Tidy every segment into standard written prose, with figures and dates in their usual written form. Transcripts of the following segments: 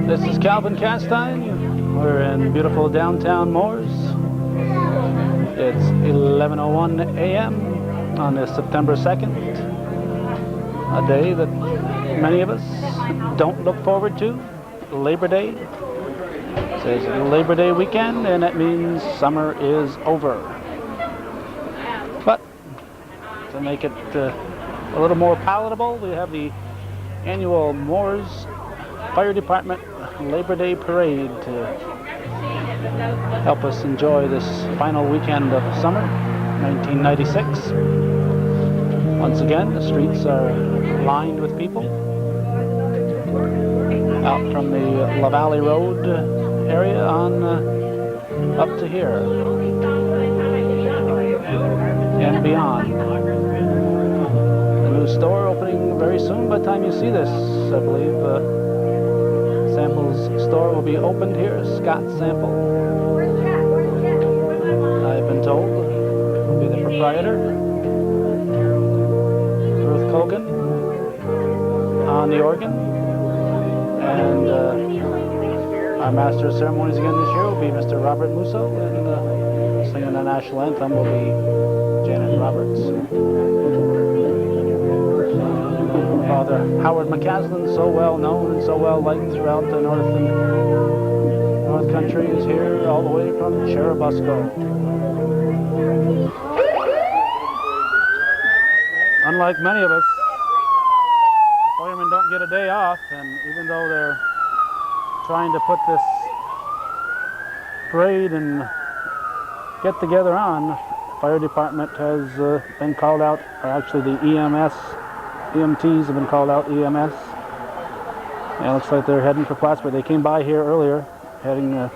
This is Calvin Castine. We're in beautiful downtown Mooers. It's 11:01 a.m. on this September 2nd, a day that many of us don't look forward to, Labor Day. It says Labor Day weekend, and that means summer is over. But to make it a little more palatable, we have the annual Mooers Fire Department Labor Day Parade to help us enjoy this final weekend of summer, 1996. Once again, the streets are lined with people out from the La Valley Road area on up to here and beyond. The new store opening very soon. By the time you see this, I believe Sample's store will be opened here. Scott's Sample, I've been told, will be the proprietor. Ruth Colgan on the organ, and our master of ceremonies again this year will be Mr. Robert Musso, and singing the national anthem will be Janet Roberts. Father Howard McCaslin, so well known and so well liked throughout the North Country, is here all the way from Churubusco. Unlike many of us, the firemen don't get a day off, and even though they're trying to put this parade and get together on, the fire department has been called out, or actually the EMTs have been called out, EMS. And it looks like they're heading for Plattsburgh. They came by here earlier, heading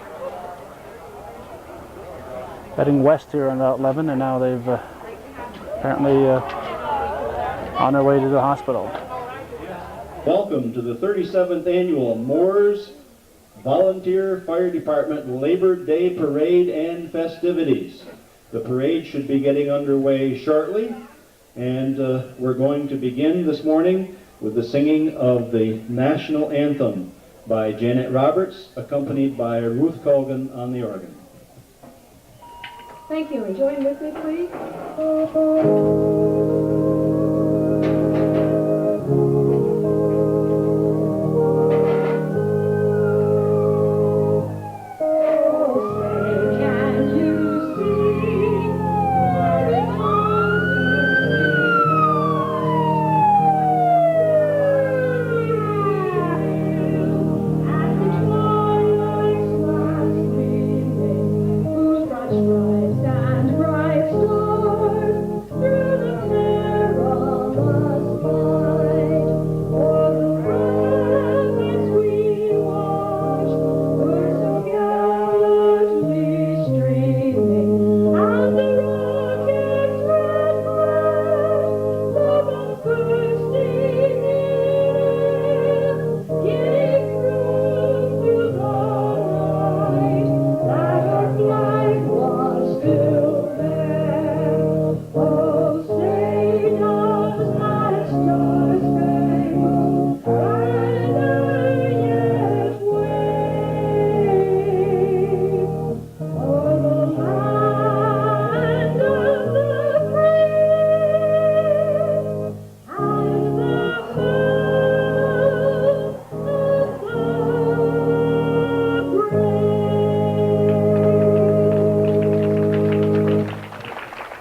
west here on Route 11, and now they've apparently on their way to the hospital. Welcome to the 37th Annual Mooers Volunteer Fire Department Labor Day Parade and festivities. The parade should be getting underway shortly, and we're going to begin this morning with the singing of the national anthem by Janet Roberts, accompanied by Ruth Colgan on the organ. Thank you, and join with me, please.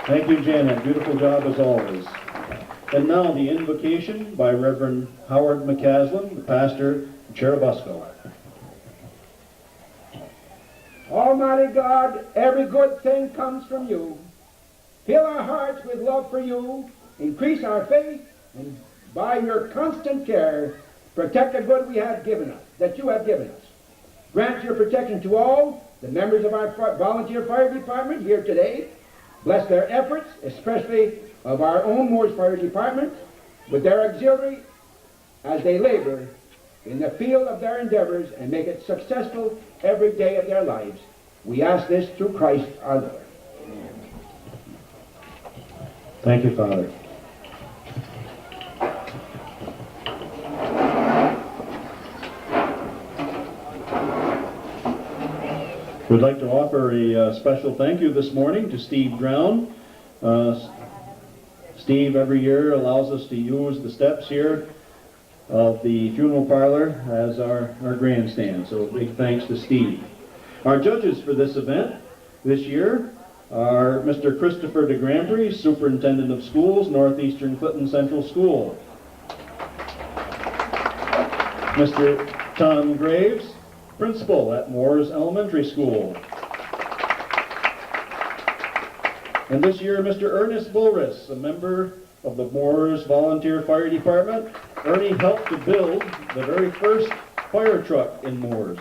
Thank you, Janet. Beautiful job as always. And now the invocation by Reverend Howard McCaslin, the pastor of Churubusco. Almighty God, every good thing comes from you. Fill our hearts with love for you, increase our faith, and by your constant care, protect the good we have given us, that you have given us. Grant your protection to all the members of our volunteer fire department here today. Bless their efforts, especially of our own Mooers Fire Department, with their auxiliary as they labor in the field of their endeavors and make it successful every day of their lives. We ask this through Christ our Lord. Thank you, Father. We'd like to offer a special thank you this morning to Steve Drown. Steve every year allows us to use the steps here of the funeral parlor as our grandstand, so big thanks to Steve. Our judges for this event this year are Mr. Christopher DeGrandry, Superintendent of Schools, Northeastern Clinton Central School. Mr. Tom Graves, Principal at Mooers Elementary School. And this year, Mr. Ernest Bulris, a member of the Mooers Volunteer Fire Department. Ernie helped to build the very first fire truck in Mooers.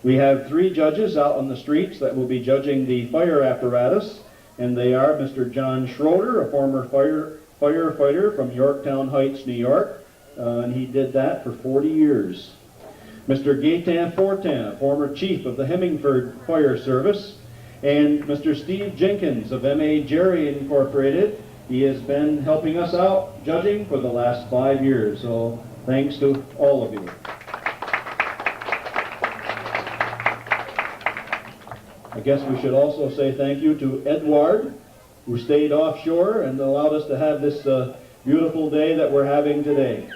We have 3 judges out on the streets that will be judging the fire apparatus, and they are Mr. John Schroeder, a former firefighter from Yorktown Heights, New York, and he did that for 40 years. Mr. Gaetan Fortin, former chief of the Hemingford Fire Service, and Mr. Steve Jenkins of M.A. Jerry Incorporated. He has been helping us out judging for the last 5 years, so thanks to all of you. I guess we should also say thank you to Edward, who stayed offshore and allowed us to have this beautiful day that we're having today.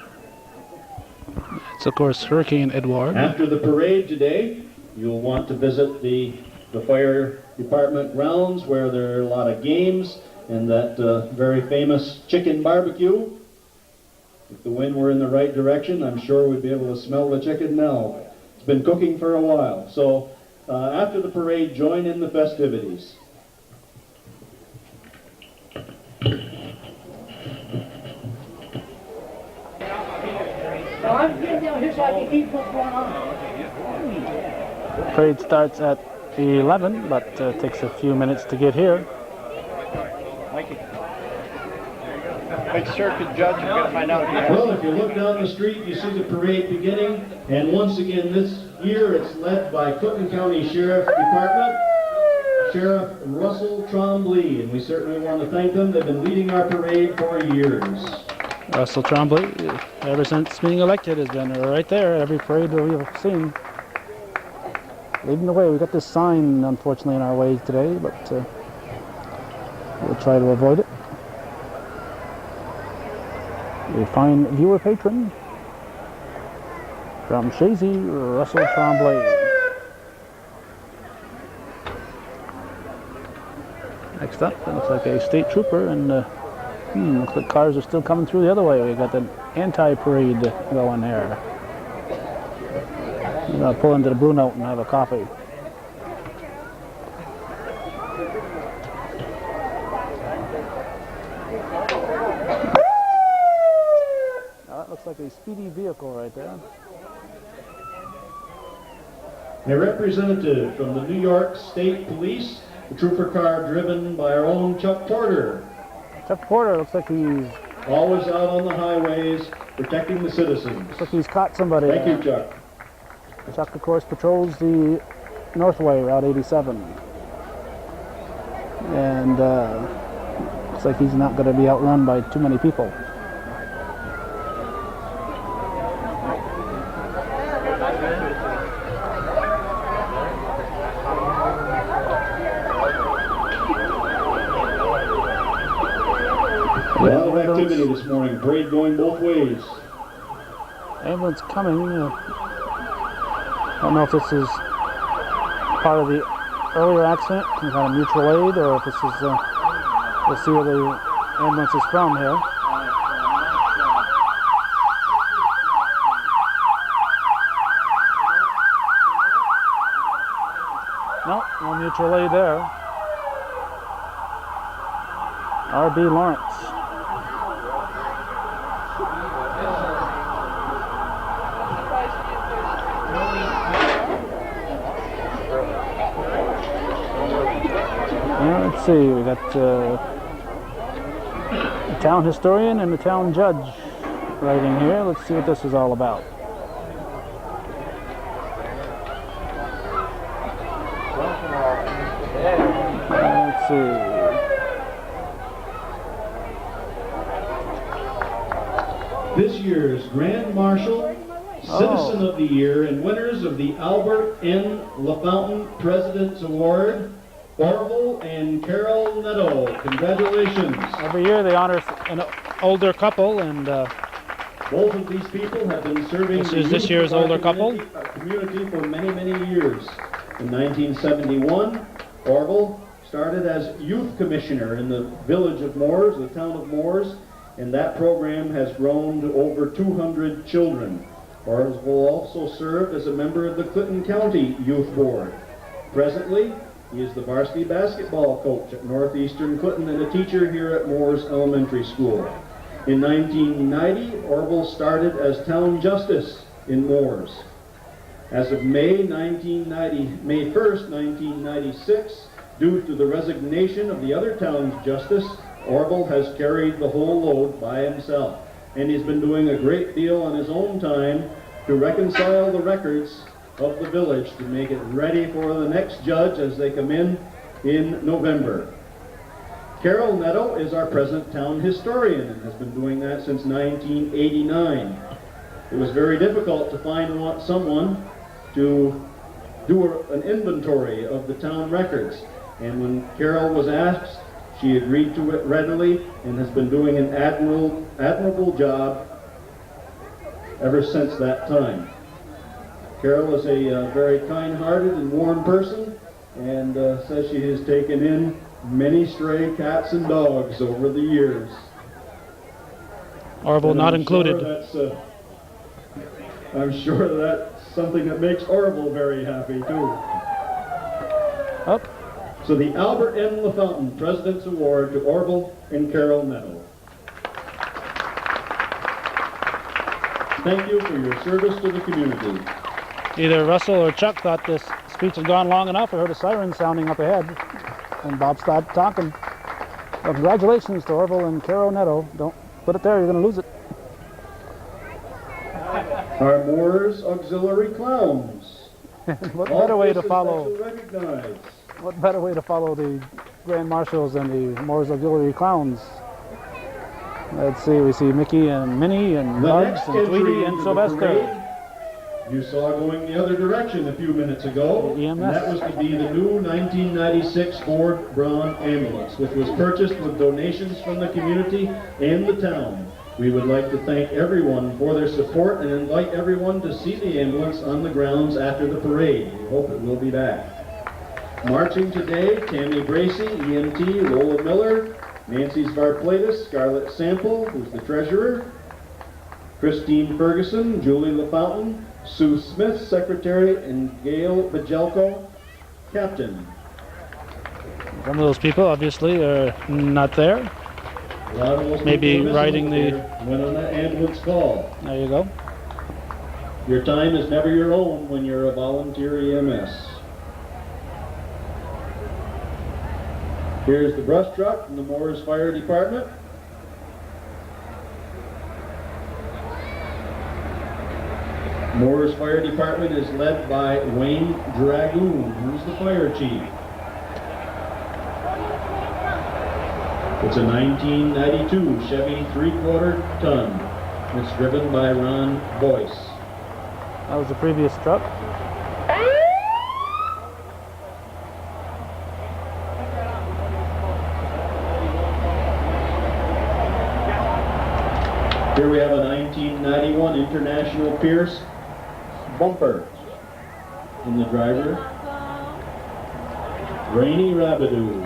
It's, of course, Hurricane Edward. After the parade today, you'll want to visit the fire department grounds where there are a lot of games and that very famous chicken barbecue. If the wind were in the right direction, I'm sure we'd be able to smell the chicken now. It's been cooking for a while. So after the parade, join in the festivities. Parade starts at 11, but takes a few minutes to get here. Make sure to judge, you're going to find out if you have. Well, if you look down the street, you see the parade beginning, and once again this year it's led by Clinton County Sheriff Department, Sheriff Russell Trombley, and we certainly want to thank them. They've been leading our parade for years. Russell Trombley, ever since being elected, has been right there every parade that we've seen. Leading the way. We got this sign, unfortunately, in our way today, but we'll try to avoid it. A fine viewer patron from Shazy, Russell Trombley. Next up, it looks like a state trooper, and looks like cars are still coming through the other way. We got the anti-parade going there. I'm going to pull into the Brew Note and have a coffee. That looks like a speedy vehicle right there. A representative from the New York State Police, a trooper car driven by our own Chuck Porter. Chuck Porter looks like he's Always out on the highways, protecting the citizens. looks like he's caught somebody. Thank you, Chuck. Chuck, of course, patrols the Northway, Route 87. And looks like he's not going to be outrun by too many people. A lot of activity this morning, parade going both ways. Ambulance coming. I don't know if this is part of the earlier accident, some kind of mutual aid, or if this is, we'll see where the ambulance is from here. No, no mutual aid there. R.B. Lawrence. Let's see, we got the town historian and the town judge right in here. Let's see what this is all about. Let's see. This year's Grand Marshal, Citizen of the Year, and winners of the Albert N. LaFountain President's Award, Orville and Carol Netto. Congratulations. Every year they honor an older couple, and both of these people have been serving this is this year's older couple. Community for many, many years. In 1971, Orville started as youth commissioner in the village of Mooers, the town of Mooers, and that program has grown to over 200 children. Orville also served as a member of the Clinton County Youth Board. Presently, he is the varsity basketball coach at Northeastern Clinton and a teacher here at Mooers Elementary School. In 1990, Orville started as town justice in Mooers. As of May 1st, 1996, due to the resignation of the other town's justice, Orville has carried the whole load by himself, and he's been doing a great deal on his own time to reconcile the records of the village to make it ready for the next judge as they come in November. Carol Netto is our present town historian and has been doing that since 1989. It was very difficult to find someone to do an inventory of the town records, and when Carol was asked, she agreed to it readily and has been doing an admirable job ever since that time. Carol is a very kind-hearted and warm person, and says she has taken in many stray cats and dogs over the years. Orville not included. I'm sure that's something that makes Orville very happy too. Oh. So the Albert N. LaFountain President's Award to Orville and Carol Netto. Thank you for your service to the community. Either Russell or Chuck thought this speech had gone long enough or heard a siren sounding up ahead, and Bob started talking. Well, congratulations to Orville and Carol Netto. Don't put it there, you're going to lose it. Our Mooers Auxiliary Clowns. What better way to follow? Recognized. What better way to follow the Grand Marshals and the Mooers Auxiliary Clowns? Let's see, we see Mickey and Minnie and Bugs and Tweety and Sylvester. You saw going the other direction a few minutes ago, and that was to be the new 1996 Ford Braun ambulance, which was purchased with donations from the community and the town. We would like to thank everyone for their support and invite everyone to see the ambulance on the grounds after the parade. We hope it will be back. Marching today, Tammy Bracey, EMT, Lola Miller, Nancy Svarplatis, Scarlett Sample, who's the treasurer, Christine Ferguson, Julie LaFountain, Sue Smith, secretary, and Gail Bajelko, captain. Some of those people obviously are not there. A lot of those maybe people riding the... Went on that ambulance call. There you go. Your time is never your own when you're a volunteer EMS. Here's the brush truck from the Mooers Fire Department. Mooers Fire Department is led by Wayne Dragoon, who's the fire chief. It's a 1992 Chevy 3/4 ton. It's driven by Ron Boyce. That was the previous truck. Here we have a 1991 International Pierce bumper. And the driver, Rainy Rabidoo.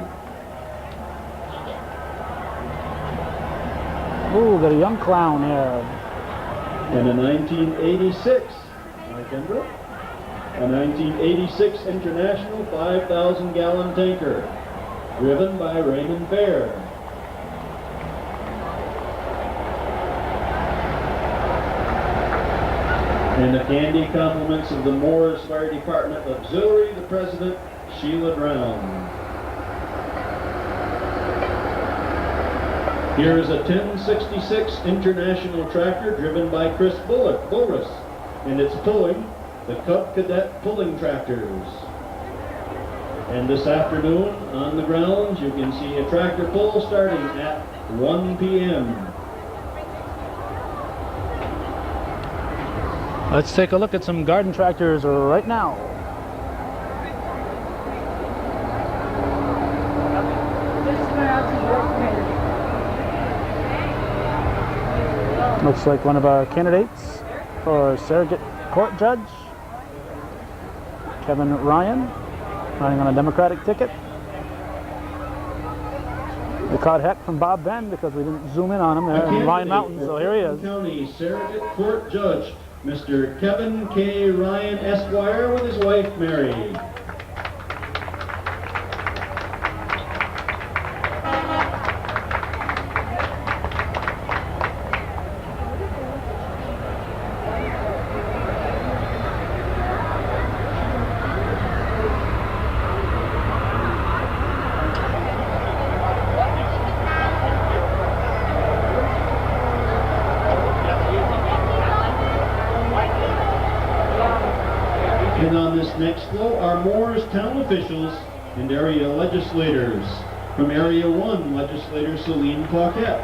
Ooh, got a young clown here. And a 1986, Mike Kendra, a 1986 International 5,000 gallon tanker, driven by Raymond Fair. And the candy compliments of the Mooers Fire Department Auxiliary, the President, Sheila Drown. Here is a 1066 International tractor driven by Chris Boris, and it's pulling the Cub Cadet pulling tractors. And this afternoon on the grounds you can see a tractor pull starting at 1 p.m. Let's take a look at some garden tractors right now. Looks like one of our candidates for surrogate court judge, Kevin Ryan, running on a Democratic ticket. We caught heck from Bob Ben because we didn't zoom in on him there in Ryan Mountain, so here he is. County Surrogate Court Judge, Mr. Kevin K. Ryan, Esquire, with his wife, Mary. And on this next flow are Mooers town officials and area legislators. From Area 1, Legislator Celine Paquette.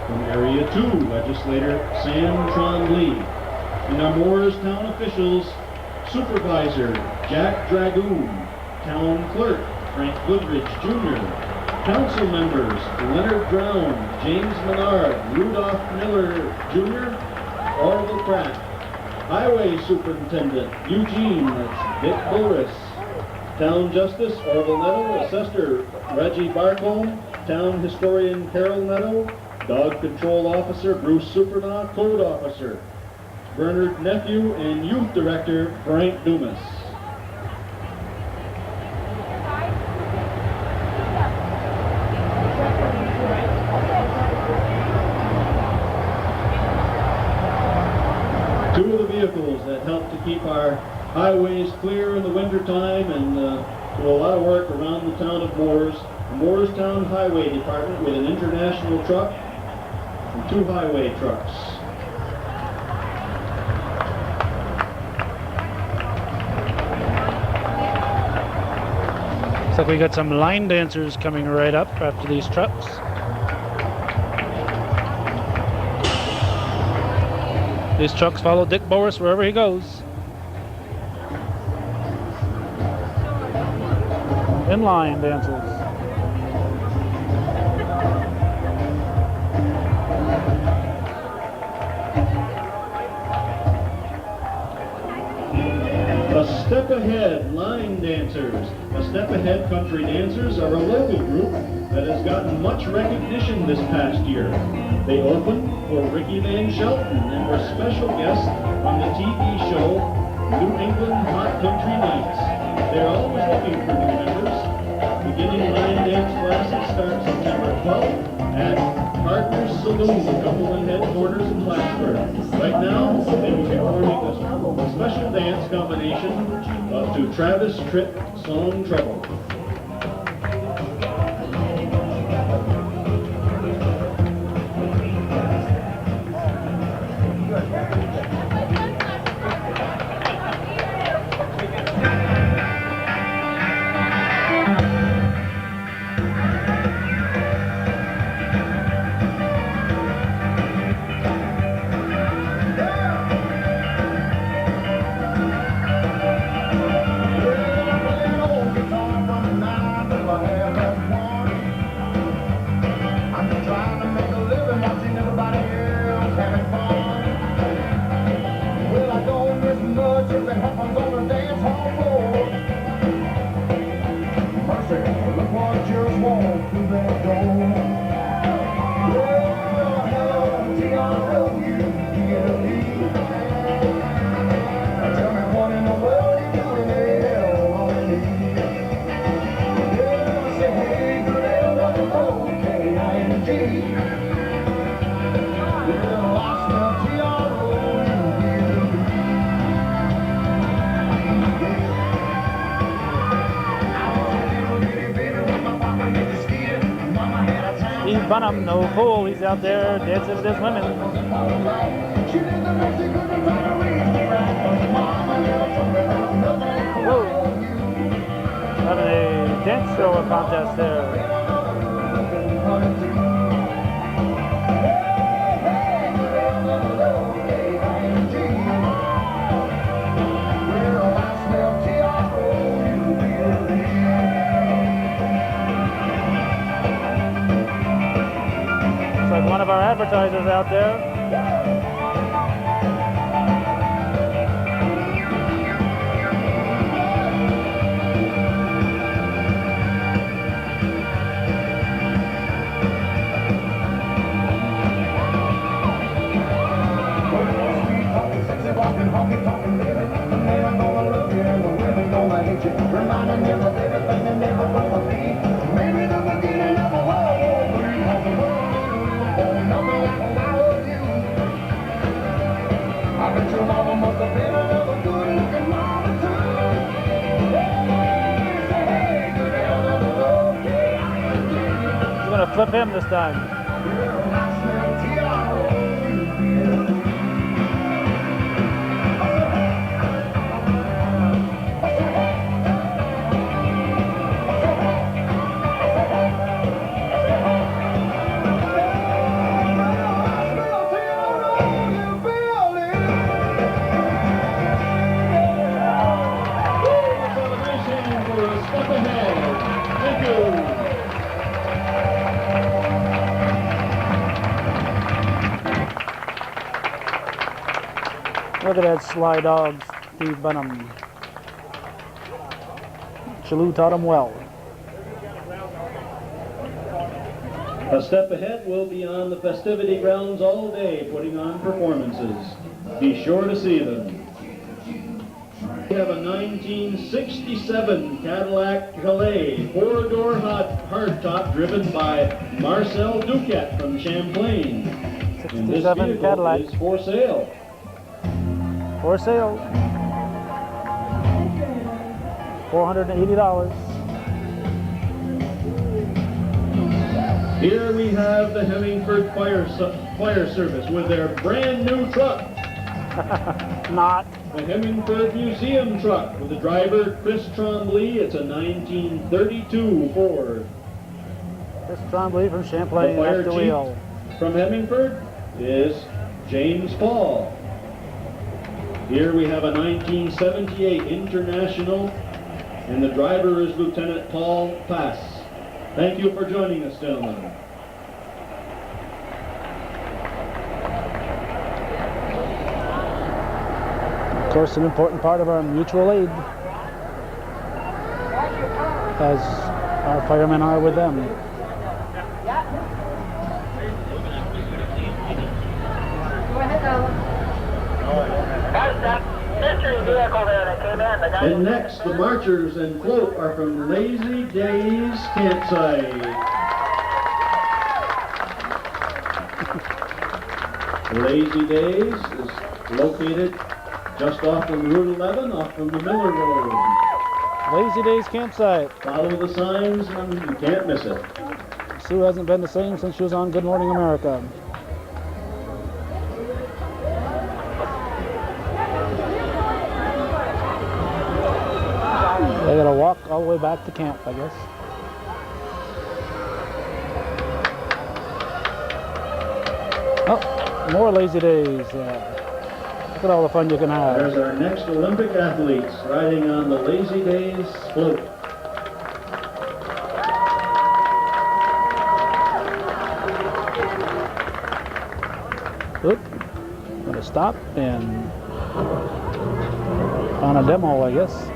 From Area 2, Legislator Sam Trombley. And our Mooers town officials, Supervisor Jack Dragoon, Town Clerk Frank Goodrich Jr., Council members Leonard Brown, James Menard, Rudolph Miller Jr., Orville Pratt. Highway Superintendent Eugene, that's Vic Boris. Town Justice Orville Netto, Assessor Reggie Barcombe, Town Historian Carol Netto, Dog Control Officer Bruce Supernaw, Code Officer Bernard Nephew, and Youth Director Frank Dumas. Two of the vehicles that help to keep our highways clear in the wintertime and do a lot of work around the town of Mooers. The Moorestown Highway Department with an international truck and 2 highway trucks. Looks like we got some line dancers coming right up after these trucks. These trucks follow Dick Boris wherever he goes. In line dancers. A Step Ahead Line Dancers. A Step Ahead Country Dancers are a local group that has gotten much recognition this past year. They opened for Ricky Van Shelton and were special guests on the TV show New England Hot Country Nights. They're always looking for new members. Beginning line dance classes start September 12th at Partners Saloon, Cumberland Headquarters in Plattsburgh. Right now, they will be performing a special dance combination to Travis Tritt song Trouble. Bunham, no fool, he's out there dancing with his women. Whoa. Having a dance show contest there. advertisers out there. He's gonna flip him this time. Look at that sly dog, Steve Bunham. Chalou taught him well. A Step Ahead will be on the festivity grounds all day, putting on performances. Be sure to see them. We have a 1967 Cadillac Calais four-door hardtop driven by Marcel Duquette from Champlain. And this 67 vehicle Cadillac. is for sale. For sale. $480. Here we have the Hemingford Fire Service with their brand new truck. Not. The Hemingford Museum truck with the driver Chris Trombley. It's a 1932 Ford. Chris Trombley from Champlain The fire at the chief wheel. from Hemingford is James Paul. Here we have a 1978 International, and the driver is Lieutenant Paul Pass. Thank you for joining us, gentlemen. Of course, an important part of our mutual aid, as our firemen are with them. And next, the marchers and float are from Lazy Days Campsite. Lazy Days is located just off from Route 11, off from the Miller Road. Lazy Days Campsite. Follow the signs and you can't miss it. Sue hasn't been the same since she was on Good Morning America. They gotta walk all the way back to camp, I guess. Oh, more Lazy Days. Look at all the fun you can have. There's our next Olympic athletes riding on the Lazy Days float. Oop. Gonna stop and on a demo, I guess.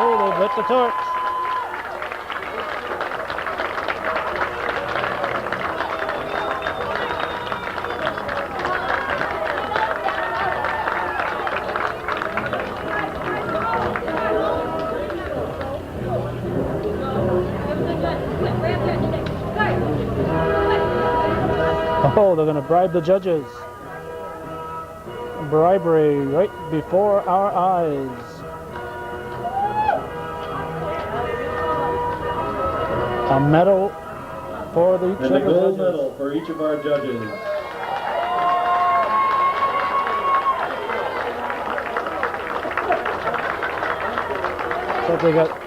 Oh, they've lit the torch. Oh, they're going to bribe the judges. Bribery right before our eyes. A medal for each And a of the gold judges. medal for each of our judges. So they got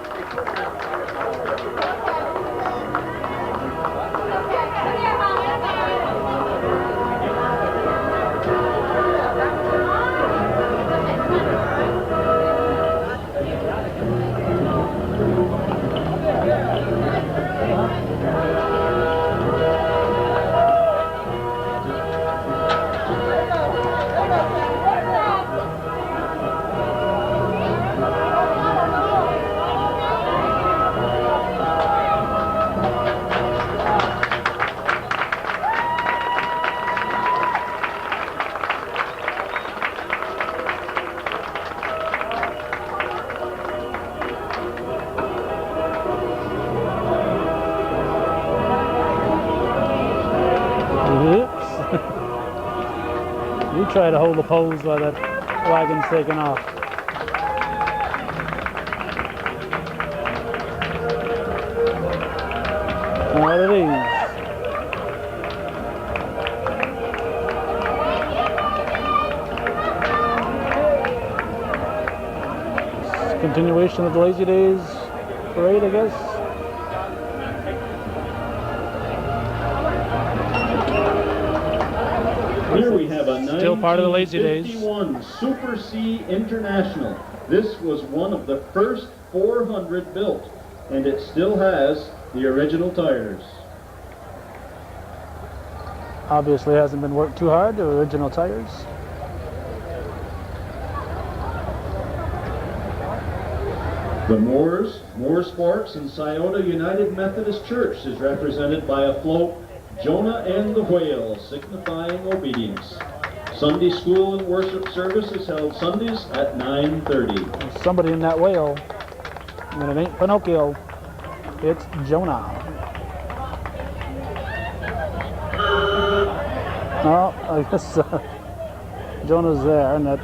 you try to hold the pose while that wagon's taking off. What are these? Continuation of the Lazy Days parade, I guess. Here we have a Still part of the Lazy Days. 1951 Super C International. This was one of the first 400 built, and it still has the original tires. Obviously hasn't been worked too hard, the original tires. The Mooers, Moore Sports, and Scioto United Methodist Church is represented by a float, Jonah and the Whale, signifying obedience. Sunday school and worship service is held Sundays at 9:30. There's somebody in that whale, and it ain't Pinocchio, it's Jonah. Oh, I guess Jonah's there, and that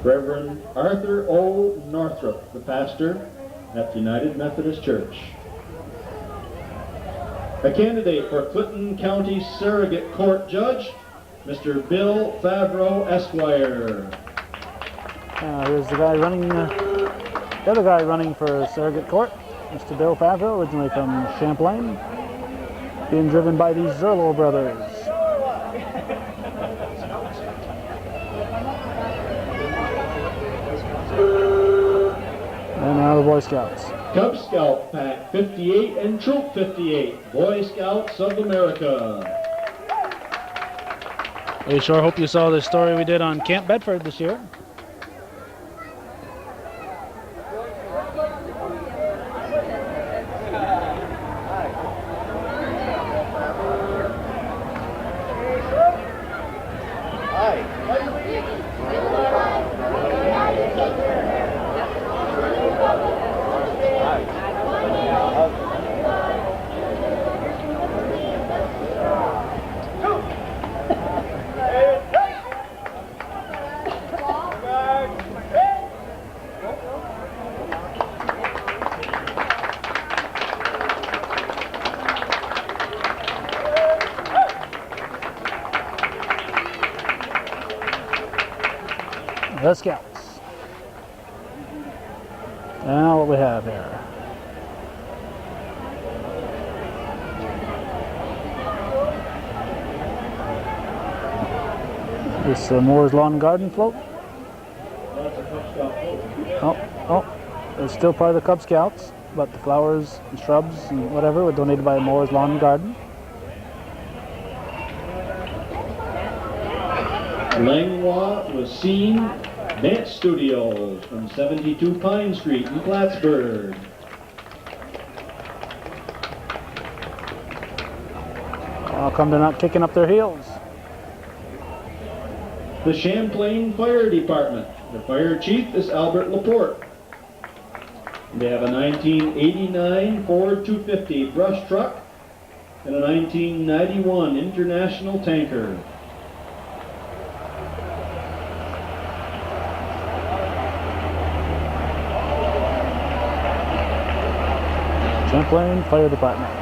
Reverend Arthur O. Northrop, the pastor at United Methodist Church. A candidate for Clinton County Surrogate Court Judge, Mr. Bill Favreau, Esquire. here's the guy running, the other guy running for surrogate court, Mr. Bill Favreau, originally from Champlain, being driven by these Zerlo brothers. And now the Boy Scouts. Cub Scout Pack 58 and Troop 58, Boy Scouts of America. We sure hope you saw the story we did on Camp Bedford this year. The Scouts. Now what we have here. This Moore's Lawn and Garden float. Oh, it's still part of the Cub Scouts, but the flowers and shrubs and whatever were donated by Moore's Lawn and Garden. Langlois was seen Dance Studios from 72 Pine Street in Plattsburgh. How come they're not kicking up their heels? The Champlain Fire Department. The fire chief is Albert Laporte. They have a 1989 Ford 250 brush truck and a 1991 International tanker. Champlain Fire Department.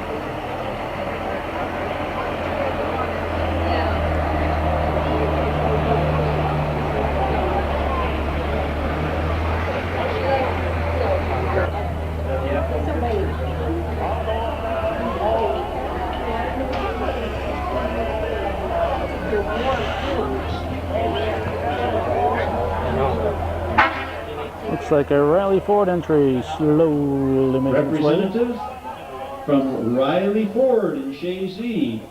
Looks like a Riley Ford entry slowly making its way. Representatives from Riley Ford in Shazy,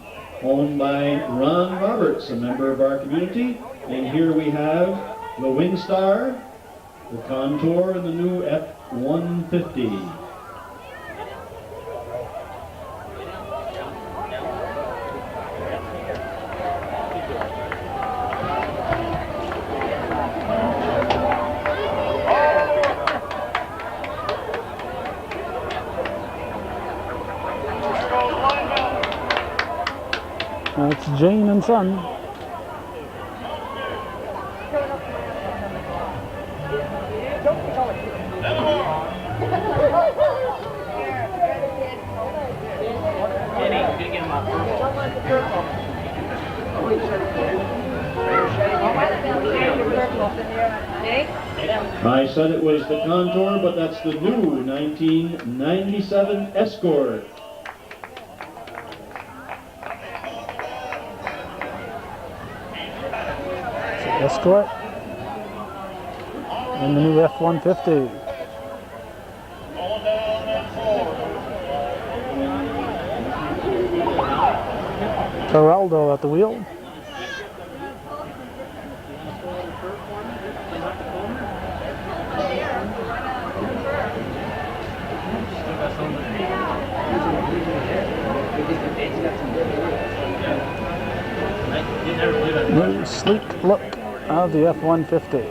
owned by Ron Roberts, a member of our community. And here we have the Windstar, the Contour, and the new F-150. That's Jane and Son. I said it was the Contour, but that's the new 1997 Escort. Escort and the new F-150. Geraldo at the wheel. New sleek look of the F-150.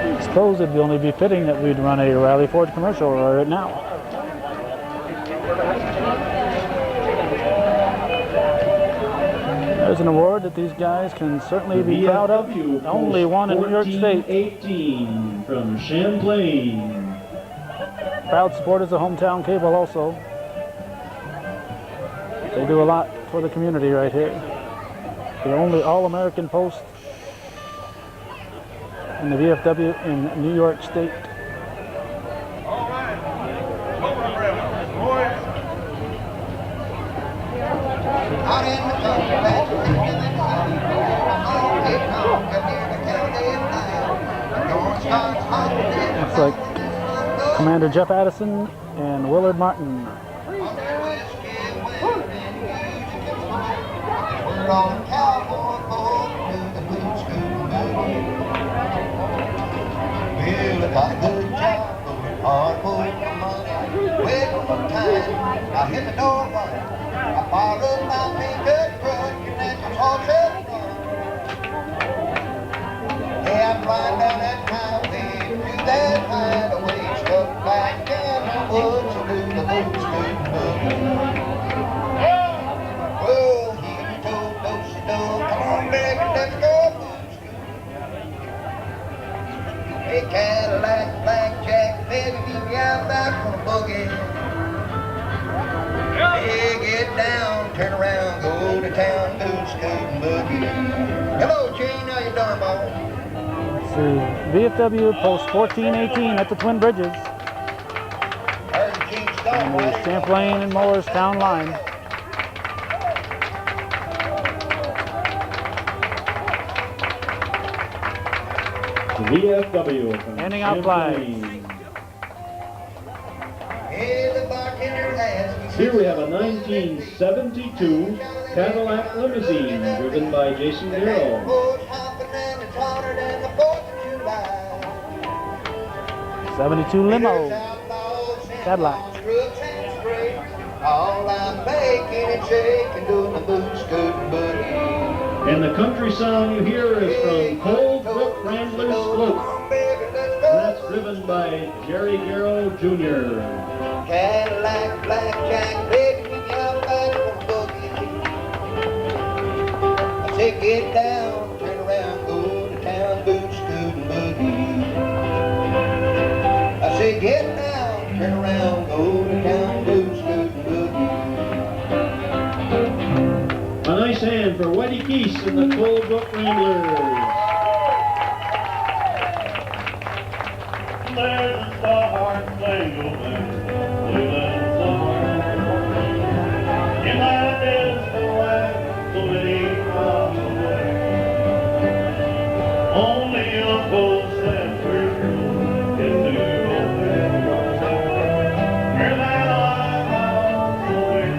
I suppose it'd only be fitting that we'd run a Riley Ford commercial right now. There's an award that these guys can certainly be proud of. Only one in New York State. 18 from Champlain. Proud supporters of Hometown Cable also. They do a lot for the community right here. The only all-American post in the VFW in New York State. Looks like Commander Jeff Addison and Willard Martin. I hit the door, I followed my pickup truck, and that's all said and done. Yeah, I'm riding down that highway, through that hideaway, stuck back in the woods, to do the boots, Whoa, here you go, do-si-do, come on, baby, let's go, boots. Hey, Cadillac, blackjack, baby, meet me out back on the boogie. Hey, get down, turn around, go to town, do scoot and boogie. Hello, Gene, how you doing, Bob? See, VFW post 1418 at the Twin Bridges. And the Champlain and Mooers town line. VFW from Handing out flags. Champlain. Hey, the bartender asked me, Here we have a 1972 Cadillac limousine driven by Jason Darrow. 72 limo. Cadillac. All I'm baking and shaking, doing the boot scoot boogie. And the country song you hear is from Cold Brook Rambler's Float. That's driven by Jerry Garrow Jr. Cadillac, blackjack, baby, we got back from boogie. I say get down, turn around, go to town, boot scoot boogie. I say get down, turn around, go to town, boot scoot boogie. A nice hand for Whitey Keese and the Cold Brook Ramblers. There's a star-spangled banner, Leland summer. In that distant land, so many miles away. Only Uncle Sam Crew is to open yourself. Where that lighthouse always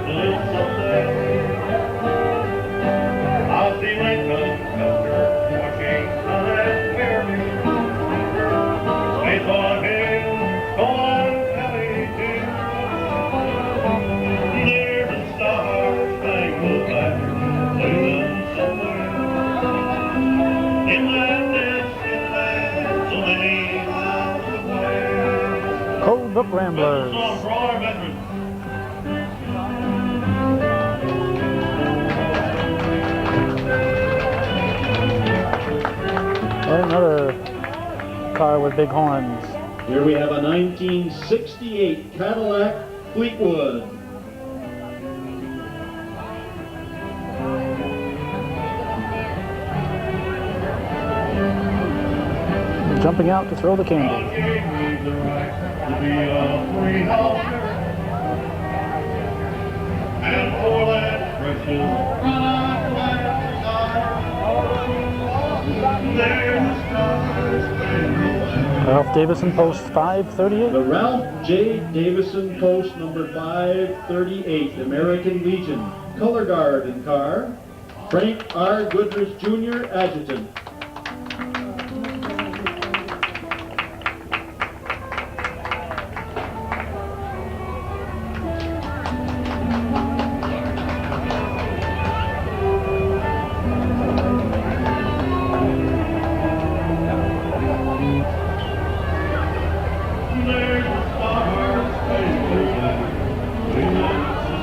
lives someday. I'll see Lincoln Custer watching sunset fairly. Baseball game, going Kelly too. There's a star-spangled banner, Leland somewhere. In that distant land, so many miles away. Cold Brook Ramblers. Song for all our veterans. And another car with big horns. Here we have a 1968 Cadillac Fleetwood. Jumping out to throw the candy. God gave me the right to be a free hauler. And for that precious run I there's a star-spangled banner. Ralph Davison, post 538. The Ralph J. Davison Post number 538, American Legion, color guard and car. Frank R. Goodrich Jr., adjutant.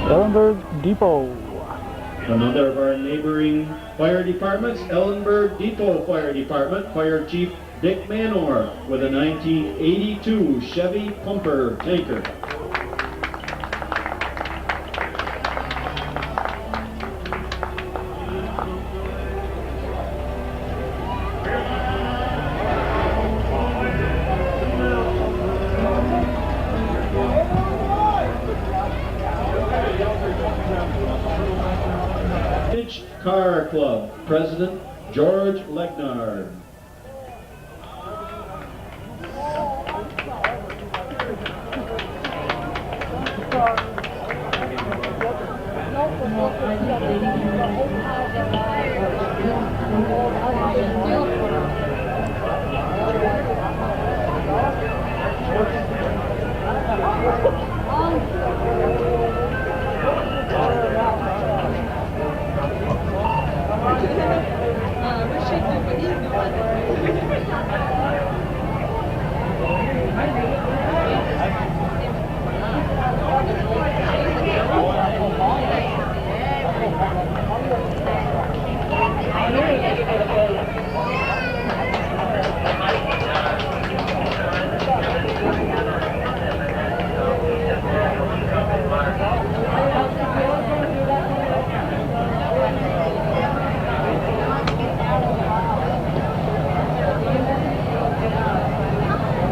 Ellenberg Depot. Another of our neighboring fire departments, Ellenberg Depot Fire Department, Fire Chief Dick Manor with a 1982 Chevy pumper tanker. Car Club, President George Legnard.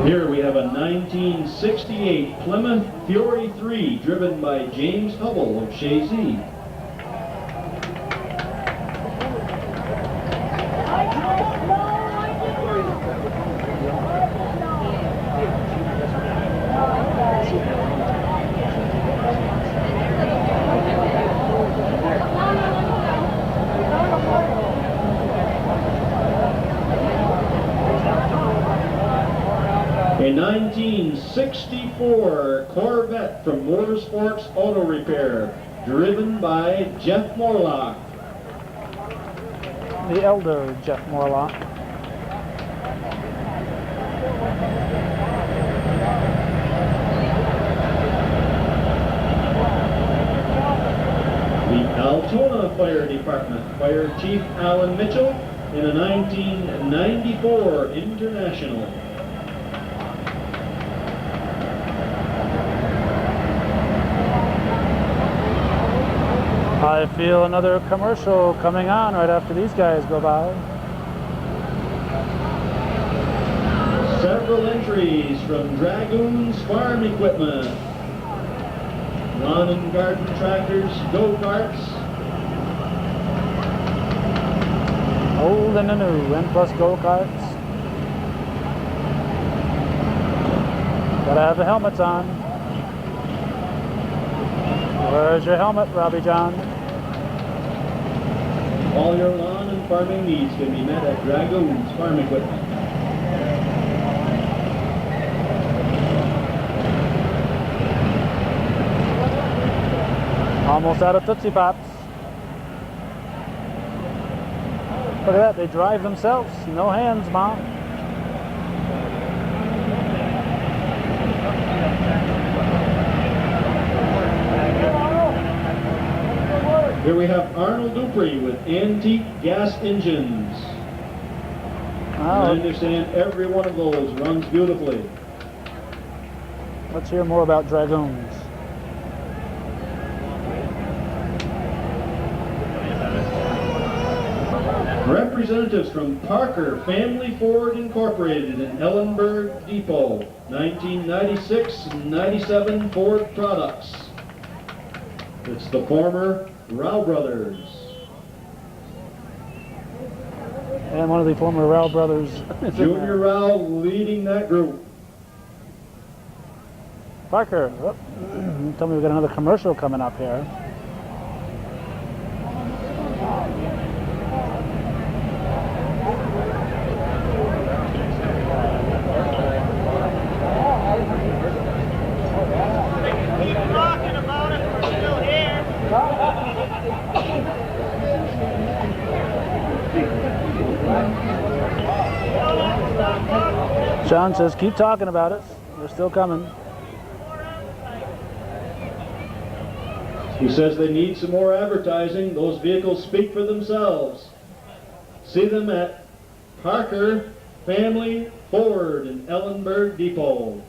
Here we have a 1968 Plymouth Fury 3 driven by James Hubble of Chazy. A 1964 Corvette from Mooers Forks Auto Repair, driven by Jeff Morlock. The elder Jeff Morlock. The Altoona Fire Department, Fire Chief Alan Mitchell in a 1994 International. I feel another commercial coming on right after these guys go by. Several entries from Dragoons Farm Equipment. Lawn and garden tractors, go-karts. Old and the new, N plus go-karts. Gotta have the helmets on. Where's your helmet, Robbie John? All your lawn and farming needs can be met at Dragoons Farm Equipment. Almost out of Tootsie Pops. Look at that, they drive themselves. No hands, Mom. Here we have Arnold Dupree with antique gas engines. I Oh, understand every one of those runs beautifully. let's hear more about Dragoons. Representatives from Parker Family Ford Incorporated in Ellenburg Depot, 1996 and 97 Ford products. It's the former Rao Brothers. And one of the former Rao brothers. Junior Rao leading that group. Parker, oh, tell me we got another commercial coming up here. Keep talking about it, we're still here. John says, keep talking about it. They're still coming. He says they need some more advertising. Those vehicles speak for themselves. See them at Parker Family Ford in Ellenburg Depot.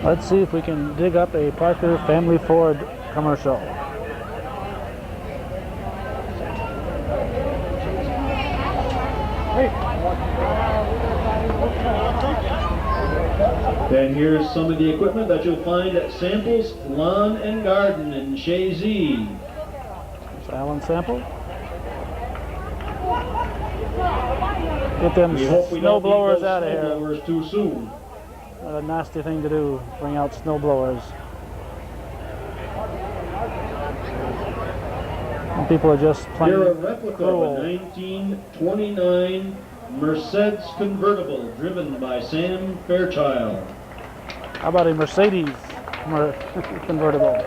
Let's see if we can dig up a Parker Family Ford commercial. And here's some of the equipment that you'll find at Samples Lawn and Garden in Chazy. There's Alan Sample. Get them We hope we snow don't need blowers those out of snow here. blowers too soon. What a nasty thing to do, bring out snow blowers. And people are just plain Here a replica cruel. of a 1929 Mercedes convertible driven by Sam Fairchild. How about a Mercedes convertible?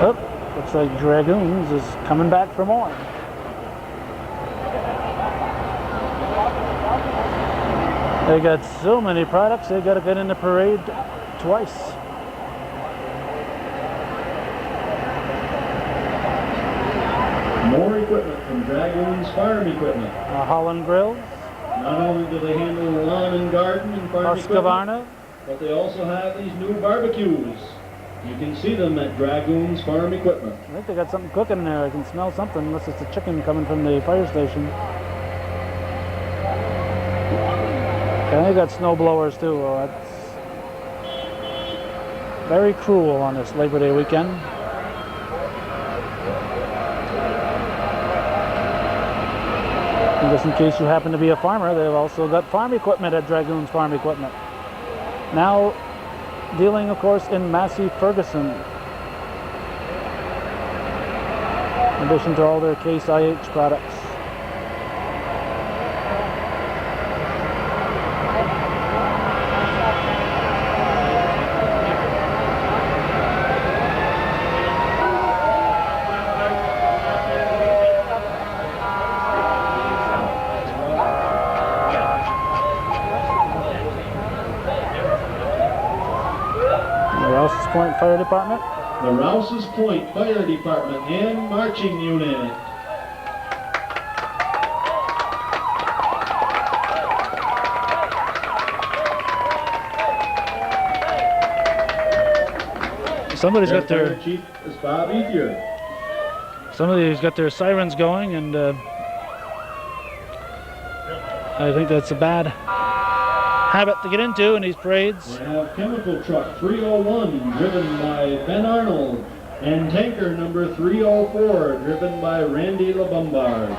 Oh, looks like Dragoons is coming back for more. They got so many products, they got to get in the parade twice. More equipment from Dragoons Farm Equipment. Holland Grills, Not only do they handle lawn and garden and farm equipment, Husqvarna, but they also have these new barbecues. You can see them at Dragoons Farm Equipment. I think they got something cooking in there. I can smell something, unless it's a chicken coming from the fire station. And they got snow blowers too. Well, that's very cruel on this Labor Day weekend. And just in case you happen to be a farmer, they've also got farm equipment at Dragoons Farm Equipment. Now dealing, of course, in Massey Ferguson. In addition to all their Case IH products. Rouse's Point Fire Department. The Rouse's Point Fire Department and Marching Unit. Somebody's got Fire their Chief is Bob Ethier. somebody's got their sirens going, and I think that's a bad habit to get into in these parades. We have Chemical Truck 301 driven by Ben Arnold and Tanker number 304 driven by Randy LeBombard.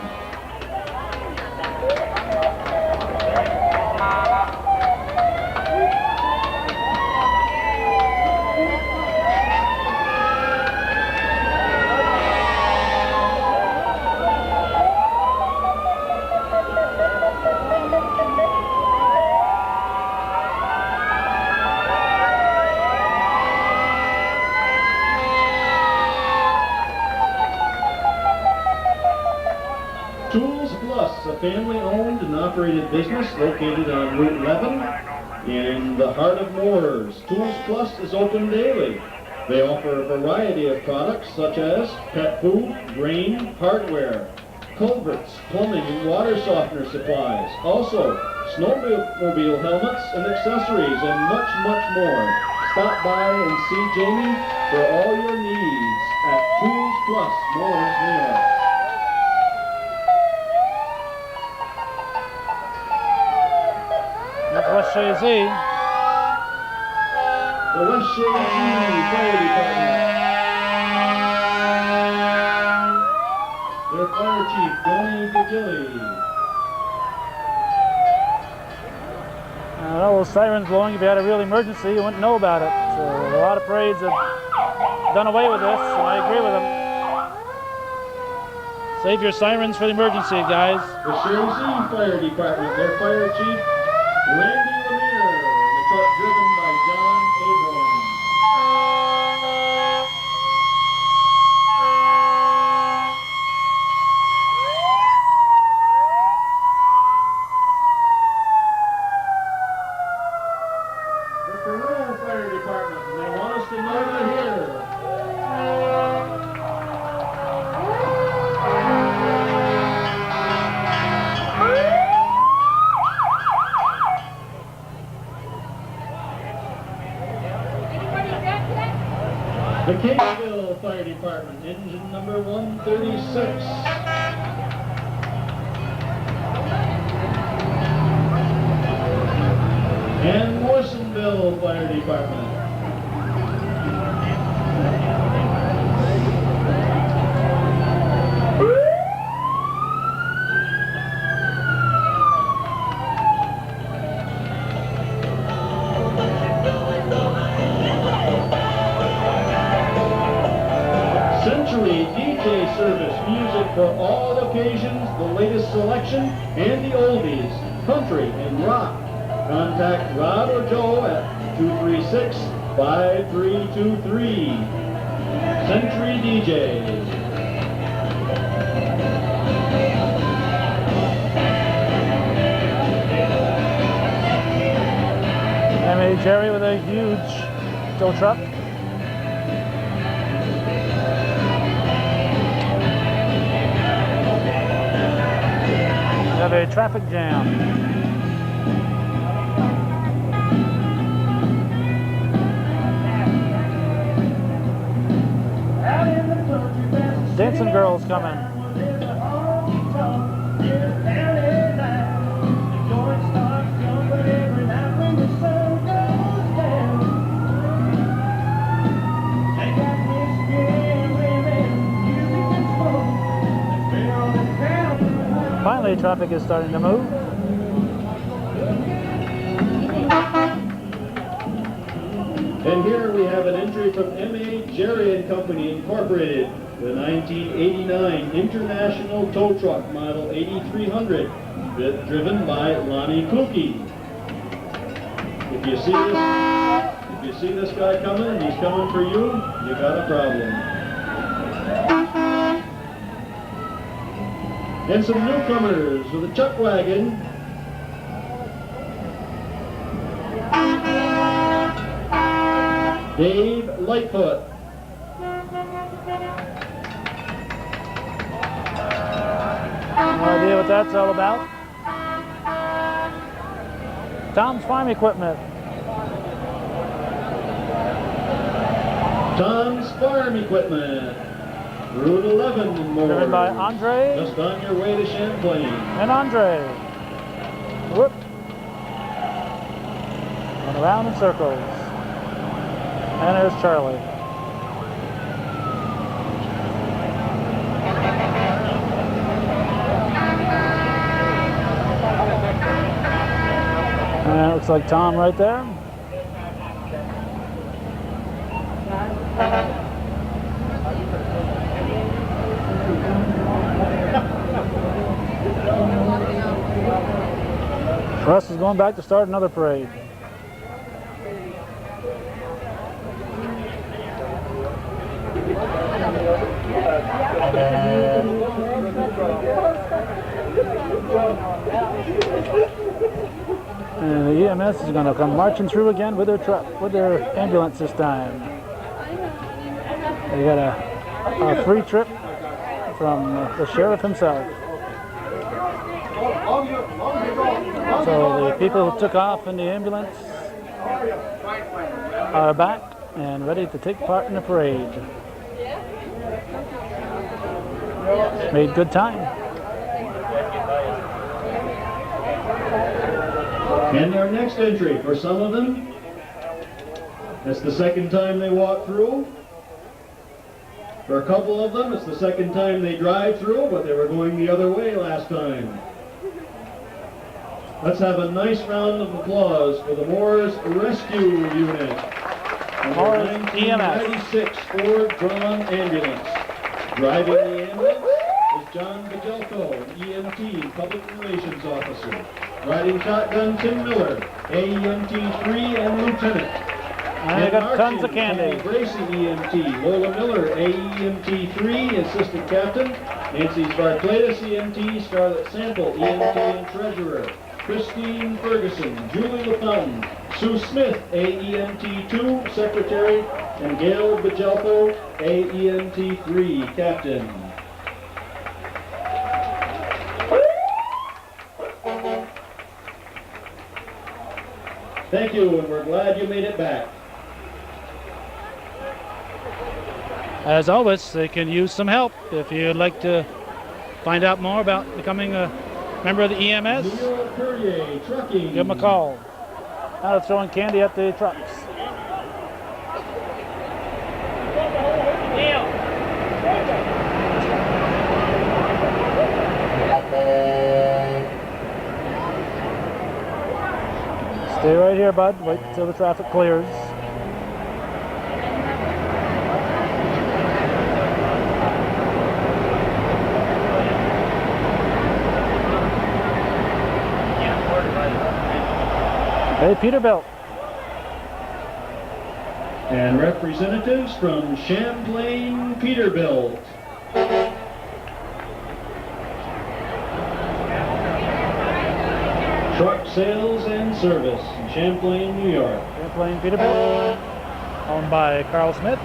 Tools Plus, a family-owned and operated business located on Route 11 in the heart of Mooers. Tools Plus is open daily. They offer a variety of products such as pet food, grain, hardware, culverts, plumbing, and water softener supplies. Also, snowmobile helmets and accessories, and much, much more. Stop by and see Jamie for all your needs at Tools Plus, Mooers, New York. West Shazy. The West Shazy Fire Department. Their fire chief, Donnie Gagilli. All those sirens blowing, if you had a real emergency, you wouldn't know about it. So a lot of parades have done away with this, and I agree with them. Save your sirens for the emergency, guys. The Shazy Fire Department, their fire chief, Randy Lemire, the truck driven by John Abrams. The Corona Fire Department, and they want us to know they're here. The Catesville Fire Department, engine number 136. And Morrisonville Fire Department. Century DJ service, music for all occasions, the latest selection, and the oldies, country and rock. Contact Rod or Joe at 236-5323. Century DJs. M.A. Jerry with a huge tow truck. Have a traffic jam. Dancing girls coming. Finally, traffic is starting to move. have an entry from M.A. Jerry and Company Incorporated, the 1989 International Tow Truck Model 8300, driven by Lonnie Kuhlke. If you see this guy coming and he's coming for you, you got a problem. And some newcomers with a chuck wagon. Dave Lightfoot. No idea what that's all about. Tom's Farm Equipment. Tom's Farm Equipment. Route 11 in Mooers. Driven by Andre. Just on your way to Champlain. And Andre. Whoop. And around in circles. And there's Charlie. And it looks like Tom right there. Russ is going back to start another parade. And the EMS is going to come marching through again with their truck, with their ambulance this time. They got a free trip from the sheriff himself. So the people who took off in the ambulance are back and ready to take part in the parade. Made good time. And our next entry, for some of them, it's the second time they walk through. For a couple of them, it's the second time they drive through, but they were going the other way last time. Let's have a nice round of applause for the Mooers Rescue Unit. Mooers And their EMS. 1996 Ford Drawn Ambulance. Driving the ambulance is John Bajelko, EMT, Public Relations Officer. Riding shotgun, Tim Miller, AEMT 3 and Lieutenant. And they got tons of candy. Gracie EMT, Lola Miller, AEMT 3, Assistant Captain. Nancy Barclatus, EMT, Scarlett Sample, EMT and Treasurer. Christine Ferguson, Julie LaFountain, Sue Smith, AEMT 2, Secretary, and Gail Bajelko, AEMT 3, Captain. Thank you, and we're glad you made it back. As always, they can use some help. If you'd like to find out more about becoming a member of the EMS, Neil Courier, Trucking. give them a call. Now they're throwing candy at the trucks. Stay right here, bud. Wait till the traffic clears. Hey, Peterbilt. And representatives from Champlain Peterbilt. Truck sales and service in Champlain, New York. Champlain Peterbilt, owned by Carl Smith.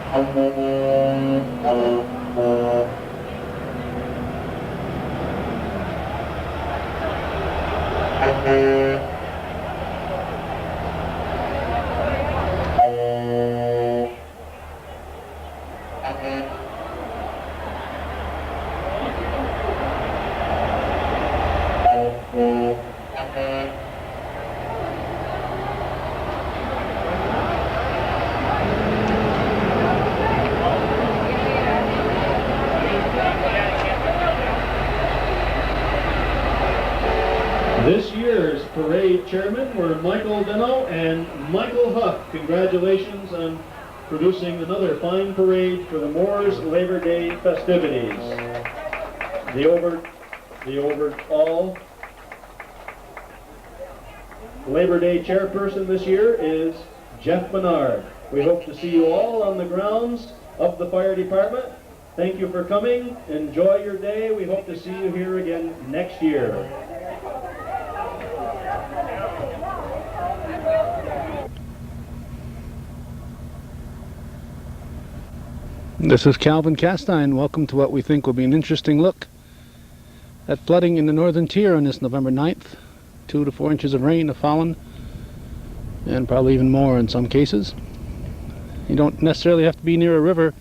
This year's parade chairmen were Michael Deno and Michael Huff. Congratulations on producing another fine parade for the Mooers Labor Day festivities. The overall Labor Day chairperson this year is Jeff Menard. We hope to see you all on the grounds of the fire department. Thank you for coming. Enjoy your day. We hope to see you here again next year. This is Calvin Castine. Welcome to what we think will be an interesting look at flooding in the northern tier on this November 9th. 2 to 4 inches of rain have fallen, and probably even more in some cases. You don't necessarily have to be near a river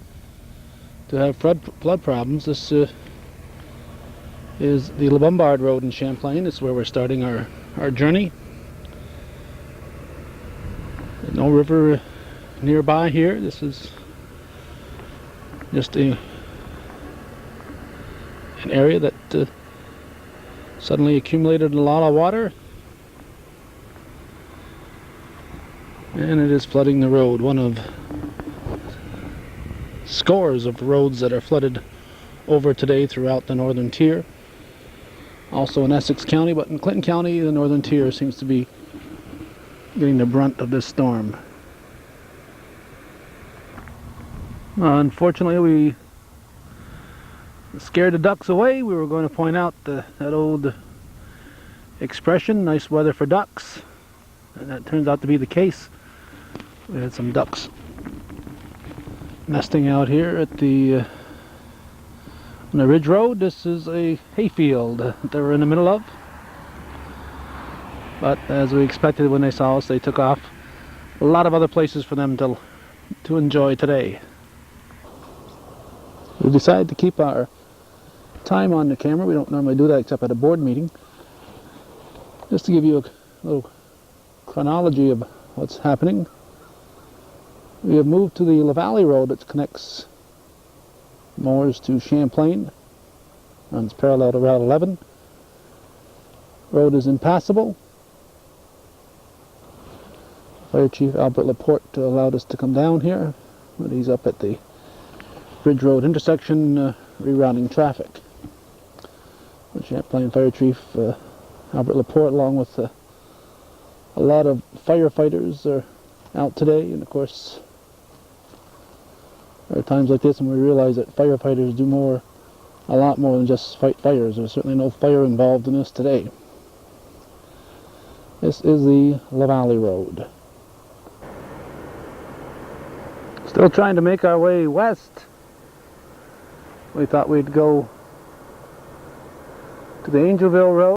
to have flood problems. This is the Le Bombard Road in Champlain. It's where we're starting our journey. There's no river nearby here. This is just an area that suddenly accumulated a lot of water, and it is flooding the road. One of scores of roads that are flooded over today throughout the northern tier. Also in Essex County, but in Clinton County, the northern tier seems to be getting the brunt of this storm. Unfortunately, we scared the ducks away. We were going to point out that old expression, nice weather for ducks, and that turns out to be the case. We had some ducks nesting out here at on the Ridge Road. This is a hayfield that they were in the middle of, but as we expected, when they saw us, they took off. A lot of other places for them to enjoy today. We decided to keep our time on the camera. We don't normally do that except at a board meeting. Just to give you a little chronology of what's happening. We have moved to the La Valley Road that connects Mooers to Champlain. Runs parallel to Route 11. Road is impassable. Fire Chief Albert Laporte allowed us to come down here, but he's up at the Ridge Road intersection rerouting traffic. The Champlain Fire Chief Albert Laporte, along with a lot of firefighters, are out today, and of course there are times like this when we realize that firefighters do a lot more than just fight fires. There's certainly no fire involved in this today. This is the La Valley Road. Still trying to make our way west. We thought we'd go to the Angelville Road.